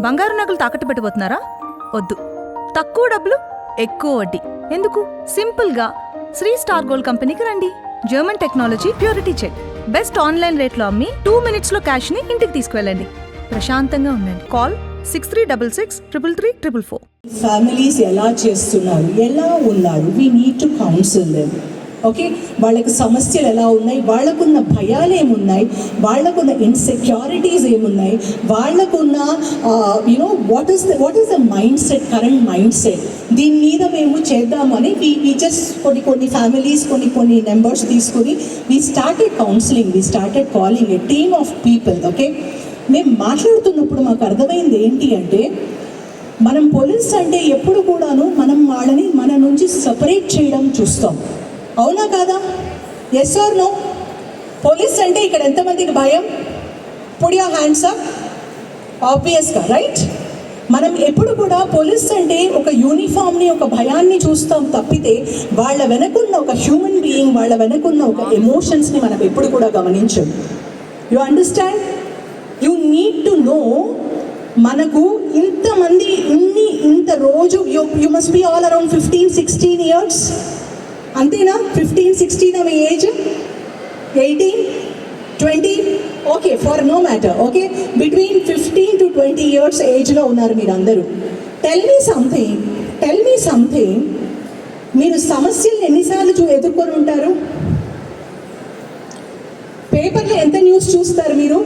బంగారు నగలు తాకట్టు పెట్టబోతున్నారా? వద్దు. తక్కువ డబ్బులు ఎక్కువ వడ్డీ ఎందుకు? సింపుల్గా శ్రీ స్టార్ గోల్డ్ కంపెనీకి రండి. German technology, purity check, best online రేట్లో అమ్మి 2 minutesలో క్యాష్ని ఇంటికి తీసుకువెళ్ళండి. ప్రశాంతంగా ఉండండి. కాల్ 6366 ఫ్యామిలీస్ ఎలా చేస్తున్నారు, ఎలా ఉన్నారు, we need to counsel them. Okay, వాళ్ళకి సమస్యలు ఎలా ఉన్నాయి, వాళ్ళకున్న భయాలు ఏమున్నాయి, వాళ్ళకున్న ఇన్సెక్యూరిటీస్ ఏమున్నాయి, వాళ్ళకున్న what is the mind set, current mind set. దీని మీద మేము చేద్దామని వి జస్ట్ కొన్ని ఫ్యామిలీస్ కొన్ని నెంబర్స్ తీసుకొని we started counselling, we started calling A team of people. Okay, మేము మాట్లాడుతున్నప్పుడు మాకు అర్థమైంది ఏంటి అంటే, మనం పోలీస్ అంటే ఎప్పుడు కూడాను మనం వాళ్ళని మన నుంచి సపరేట్ చేయడం చూస్తాం. అవునా కాదా? Yes or no? పోలీస్ అంటే ఇక్కడ ఎంతమందికి భయం? Put your hands up. ఆబ్వియస్గా, రైట్? మనం ఎప్పుడు కూడా పోలీస్ అంటే ఒక యూనిఫామ్ని, ఒక భయాన్ని చూస్తాం తప్పితే వాళ్ళ వెనకున్న ఒక హ్యూమన్ బీయింగ్, వాళ్ళ వెనకున్న ఒక ఎమోషన్స్ని మనం ఎప్పుడు కూడా గమనించం. You understand? You need to know. మనకు ఇంతమంది ఇంత రోజు you must be all around 15-16 years. అంతేనా? 15-16 మీ age? 18-20? Okay, for no matter. Okay, between 15 to 20 years ఏజ్లో ఉన్నారు మీరు అందరూ. Tell me something. మీరు సమస్యలు ఎన్నిసార్లు ఎదుర్కొని ఉంటారు? పేపర్లో ఎంత న్యూస్ చూస్తారు మీరు?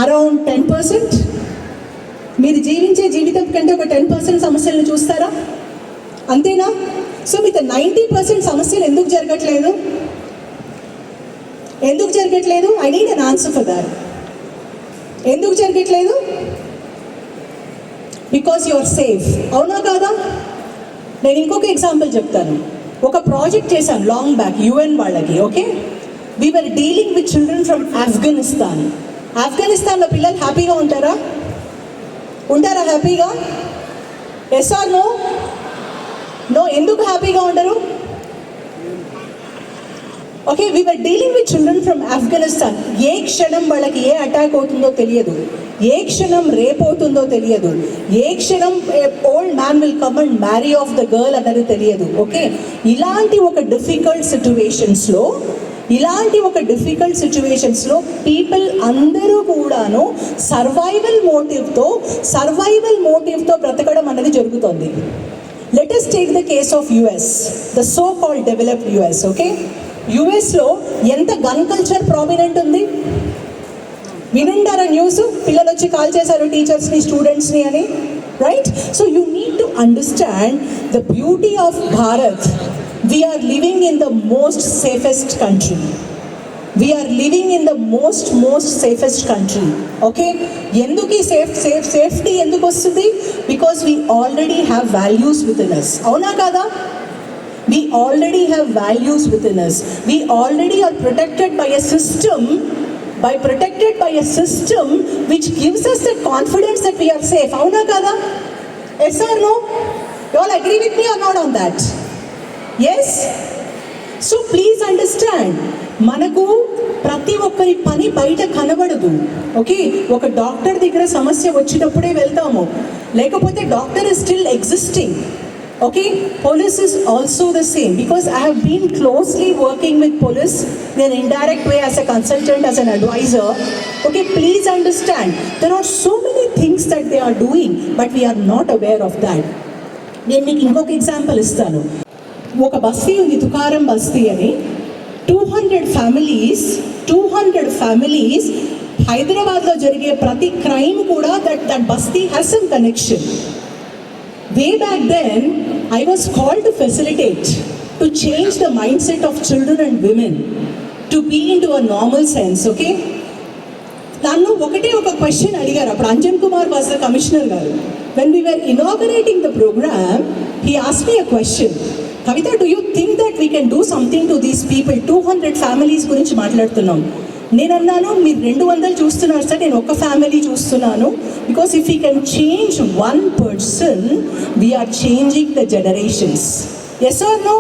అరౌండ్ 10%. మీరు జీవించే జీవితం కంటే ఒక 10% సమస్యలను చూస్తారా? అంతేనా? సో మీకు 90% సమస్యలు ఎందుకు జరగట్లేదు? I need an answer for that. ఎందుకు జరగట్లేదు? Because you are safe. అవునా కాదా? నేను ఇంకొక ఎగ్జాంపుల్ చెప్తాను. ఒక ప్రాజెక్ట్ చేశాను లాంగ్ బ్యాక్ UN వాళ్ళకి. Okay, we were dealing with children from ఆఫ్ఘనిస్తాన్లో పిల్లలు హ్యాపీగా ఉంటారా హ్యాపీగా? Yes or no? ఎందుకు హ్యాపీగా ఉండరు? Okay, we were dealing with children from Afghanistan. ఏ క్షణం వాళ్ళకి ఏ అటాక్ అవుతుందో తెలియదు, ఏ క్షణం రేప్ అవుతుందో తెలియదు, ఏ క్షణం old man will come and marry of the girl అన్నది తెలియదు. ఓకే, ఇలాంటి ఒక డిఫికల్ట్ సిచ్యువేషన్స్లో పీపుల్ అందరూ కూడాను సర్వైవల్ మోటివ్తో బ్రతకడం అనేది జరుగుతుంది. Let us take the case of US, the so-called developed US. Okay, యుఎస్లో ఎంత గన్ కల్చర్ ప్రామినెంట్ ఉంది వినుంటారా? న్యూస్ పిల్లలు వచ్చి కాల్ చేశారు టీచర్స్ని, స్టూడెంట్స్ని అని, right? So you need to understand the beauty of Bharat. We are living in the most safest country. Okay, ఎందుకు safety ఎందుకు వస్తుంది? Because we already have values within us. అవునా కాదా? We already have values within us. We already are protected by a system which gives us the confidence that we are safe. అవునా కాదా? Yes or no? You all agree with me or not on that? Yes. So please understand, మనకు ప్రతి ఒక్కరి పని బయట కనబడదు. Okay, ఒక doctor దగ్గర సమస్య వచ్చినప్పుడే వెళ్తాము, లేకపోతే doctor is still existing. Okay, police is also the same. Because I have been closely working with police in an indirect way as a consultant, as an advisor. Okay, please understand, there are so many things that they are doing, but we are not aware of that. నేను మీకు ఇంకొక example ఇస్తాను. ఒక బస్తీ ఉంది, తుకారం బస్తీ అని. 200 families హైదరాబాద్లో జరిగే ప్రతి క్రైమ్ కూడా that basti has some connection. Way back then I was called to facilitate, to change the mind set of children and women to be in to a normal sense. Okay, నన్ను ఒకటే ఒక question అడిగారు అప్పుడు. Anjan Kumar was the commissioner గారు. When we were inaugurating the programme, he asked me a question. Kavitha, do you think that we can do something to these people? 200 families గురించి మాట్లాడుతున్నాం. నేను అన్నాను, మీరు 200 చూస్తున్నారు సార్, నేను ఒక ఫ్యామిలీ చూస్తున్నాను. Because if you can change 1 person, we are changing the generations. Yes or no?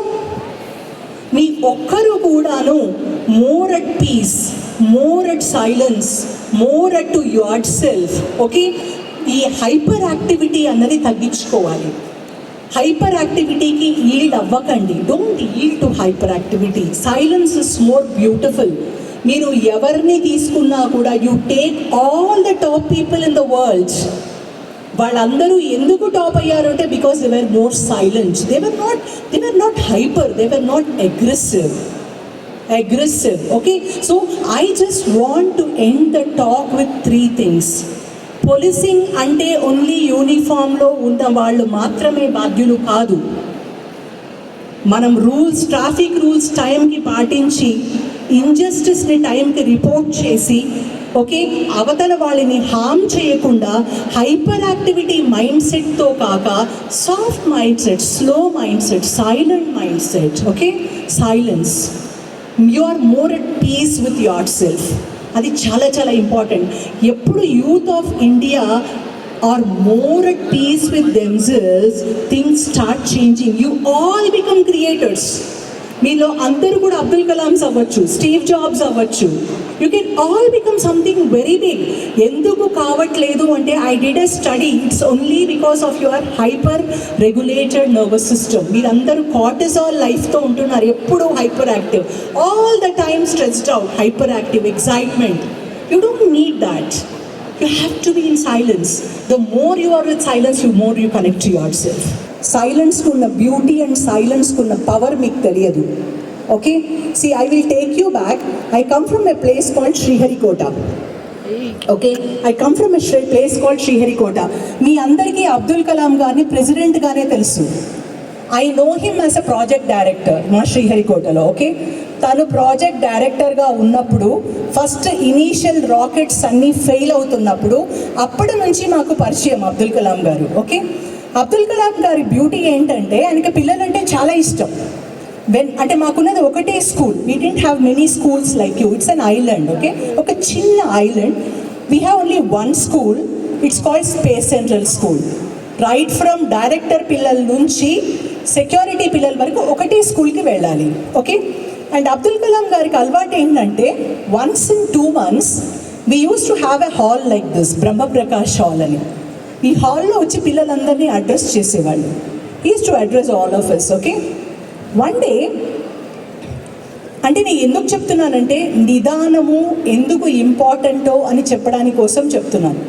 మీ ఒక్కరు కూడాను more at peace, more at silence, more to yourself. Okay, ఈ హైపర్ యాక్టివిటీ అన్నది తగ్గించుకోవాలి. హైపర్ యాక్టివిటీకి ఈల్డ్ అవ్వకండి. Don't yield to hyper activity. Silence is more beautiful. మీరు ఎవరిని తీసుకున్నా కూడా you take all the top people in the world. వాళ్ళందరూ ఎందుకు టాప్ అయ్యారు అంటే because they were more silent. They were not hyper, they were not aggressive. Okay, so I just want to end the talk with 3 things. Policing అంటే only యూనిఫామ్లో ఉన్న వాళ్ళు మాత్రమే బాధ్యులు కాదు. మనం రూల్స్, ట్రాఫిక్ రూల్స్ టైంకి పాటించి, ఇంజస్టిస్ని టైంకి రిపోర్ట్ చేసి, ఓకే, అవతల వాళ్ళని హామ్ చేయకుండా హైపర్ యాక్టివిటీ మైండ్ సెట్తో కాక soft mind set, slow mind set, silent mind set. Okay, silence. You are more at peace with yourself. అది చాలా చాలా ఇంపార్టెంట్. ఎప్పుడు youth of India are more at peace with themselves, things start changing. You all become creators. మీలో అందరూ కూడా అబ్దుల్ కలామ్స్ అవ్వచ్చు, Steve Jobs అవ్వచ్చు. You can all become something very big. ఎందుకు కావట్లేదు అంటే I did a study. It's only because of your hyper regulated nervous system. మీరందరూ cortisol లైఫ్తో ఉంటున్నారు, ఎప్పుడూ hyper active, all the time stressed out, hyper active, excitement. You don't need that. You have to be in silence. The more you are with silence, the more you connect to yourself. Silence కున్న beauty and silence కున్న power మీకు తెలియదు. Okay, see, I will take you back. I come from a place called Sriharikota. Okay, I come from a place called Sriharikota. మీ అందరికీ అబ్దుల్ కలాం గారిని ప్రెసిడెంట్గానే తెలుసు. I know him as a project director మా శ్రీహరికోటలో. Okay, తను project డైరెక్టర్గా ఉన్నప్పుడు first initial rockets అన్నీ fail అవుతున్నప్పుడు అప్పటి నుంచి మాకు పరిచయం అబ్దుల్ కలాం గారు. ఓకే, అబ్దుల్ కలాం గారి బ్యూటీ ఏంటంటే ఆయనకి పిల్లలంటే చాలా ఇష్టం. అంటే మాకున్నది ఒకటే school. We didn't have many schools like you. It's an island. Okay, ఒక చిన్న island. We have only 1 school. It's called space central school. Right from director పిల్లల నుంచి సెక్యూరిటీ పిల్లల వరకు ఒకటే స్కూల్కి వెళ్ళాలి. ఓకే, అండ్ అబ్దుల్ కలాం గారికి అలవాటు ఏంటంటే once in 2 months we used to have a hall like this, Brahmaprakash hall అని. ఈ హాల్లో వచ్చి పిల్లలందరినీ అడ్రస్ చేసేవాళ్ళు. he used to address all of us. Okay, one day, అంటే నేను ఎందుకు చెప్తున్నానంటే నిదానము ఎందుకు ఇంపార్టెంటో అని చెప్పడానికి కోసం చెప్తున్నాను.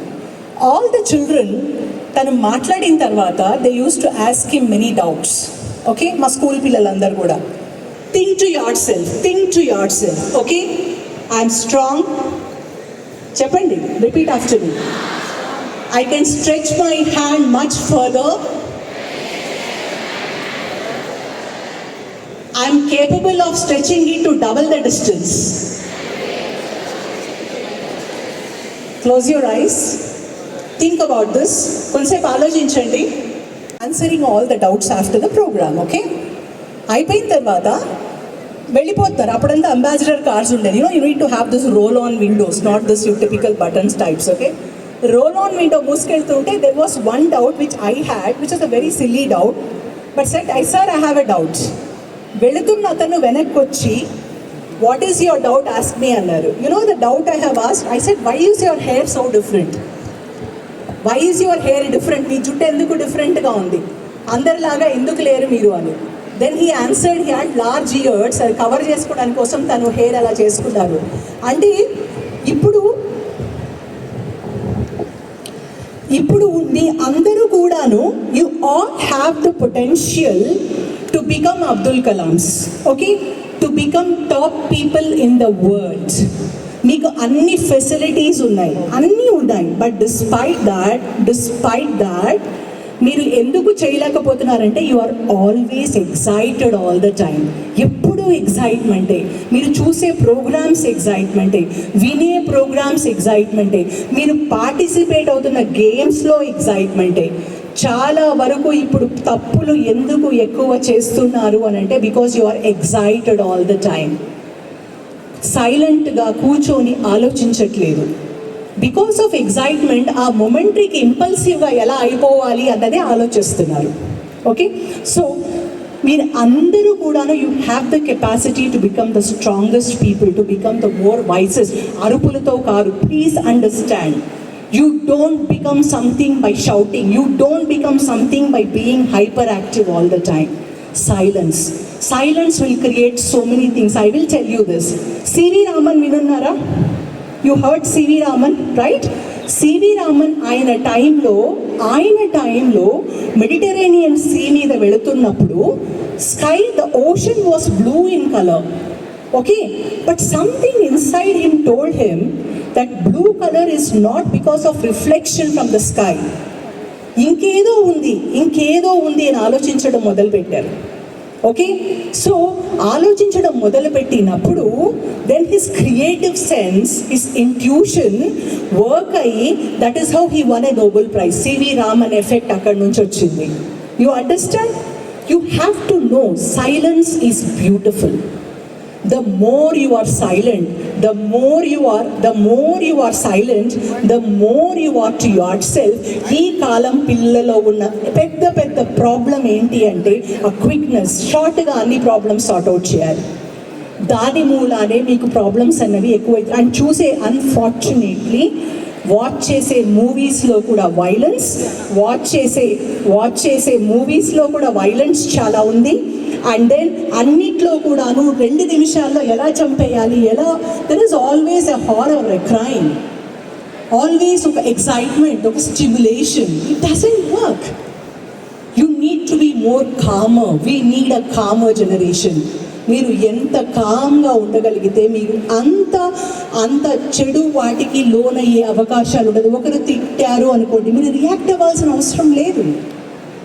ఆల్ ద చిల్డ్రన్ తను మాట్లాడిన తర్వాత they use to ask him many doubts. Okay, మా స్కూల్ పిల్లలందరూ కూడా think to yourself. Okay, I'm strong. Cheppandi, repeat after me. I can stretch my hand much further. I'm capable of stretching it to double the distance. Close your eyes. Think about this. Konsepu ఆలోచించండి. Answering all the doubts after the program. Okay, అయిపోయిన తర్వాత వెళ్ళిపోతున్నారు. అప్పుడంతా ambassador cars ఉండేది. You need to have this roll on windows, not this typical buttons types. Okay, roll on window మూసుకెళ్తుంటే there was 1 doubt which I had, which was a very silly doubt, but said, sir, I have a doubt. వెళుతున్న అతను వెనక్కి వచ్చి what is your doubt, ask me అన్నారు. The doubt I have asked, I said, why is your hair so different? Why is your hair different? మీ జుట్టు ఎందుకు డిఫరెంట్గా ఉంది, అందరిలాగా ఎందుకు లేరు మీరు అని. Then he answered, he had large ears. అది కవర్ చేసుకోవడానికి కోసం తను హెయిర్ అలా చేసుకున్నారు. అంటే ఇప్పుడు మీ అందరూ కూడాను you all have the potential to become Abdul Kalam's. Okay, to become top people in the world. మీకు అన్ని ఫెసిలిటీస్ ఉన్నాయి, అన్నీ ఉన్నాయి. బట్ డిస్పైట్ దాట్ మీరు ఎందుకు చేయలేకపోతున్నారంటే you are always excited all the time. ఎప్పుడూ ఎక్సైట్మెంటే. మీరు చూసే ప్రోగ్రామ్స్ ఎక్సైట్మెంటే, వినే ప్రోగ్రామ్స్ ఎక్సైట్మెంటే, మీరు పార్టిసిపేట్ అవుతున్న గేమ్స్లో ఎక్సైట్మెంటే. చాలా వరకు ఇప్పుడు తప్పులు ఎందుకు ఎక్కువ చేస్తున్నారు అని అంటే because you are excited all the time. సైలెంట్గా కూర్చొని ఆలోచించట్లేదు. బికాస్ ఆఫ్ ఎగ్జైట్మెంట్ ఆ మొమెంటరీకి ఇంపల్సివ్గా ఎలా అయిపోవాలి అన్నదే ఆలోచిస్తున్నారు. ఓకే, సో మీరు అందరూ కూడాను you have the capacity to become the strongest people, to become the more voices. అరుపులతో కాదు, please understand. You don't become something by shouting, you don't become something by being hyper active all the time. Silence. Silence will create so many things. I will tell you this. C.V. Raman vinunnara? You heard C.V. Raman, right? C.V. Raman ఆయన టైంలో Mediterranean sea మీద వెళుతున్నప్పుడు sky, the ocean was blue in colour. Okay, but something inside him told him that blue colour is not because of reflection from the sky. ఇంకేదో ఉంది అని ఆలోచించడం మొదలుపెట్టారు. Okay, so ఆలోచించడం మొదలుపెట్టినప్పుడు then his creative sense, his intuition work అయ్యి, that is how he won a Nobel prize. C V Raman effect అక్కడి నుంచి వచ్చింది. You understand? You have to know silence is beautiful. The more you are silent, the more you are silent, the more you are to yourself. ఈ కాలం పిల్లలో ఉన్న పెద్ద problem ఏంటి అంటే ఆ క్విక్నెస్, షార్ట్గా అన్ని ప్రాబ్లమ్స్ సార్ట్ అవుట్ చేయాలి. దాని మూలానే మీకు ప్రాబ్లమ్స్ అన్నవి ఎక్కువైతే. అండ్ చూసే అన్ఫార్చునేట్లీ వాచ్ చేసే మూవీస్లో కూడా వైలెన్స్, వాచ్ చేసే మూవీస్లో కూడా వైలెన్స్ చాలా ఉంది. అండ్ దెన్ అన్నిట్లో కూడాను 2 నిమిషాల్లో ఎలా చంపేయాలి, there is always a horror, a crime, always ఒక ఎక్సైట్మెంట్, ఒక stimulation. It doesn't work. You need to be more calmer. We need a calmer generation. మీరు ఎంత కామ్గా ఉండగలిగితే మీరు అంత చెడు వాటికి లోనయ్యే అవకాశాలు ఉండదు. ఒకరు తిట్టారు అనుకోండి, మీరు రియాక్ట్ అవ్వాల్సిన అవసరం లేదు.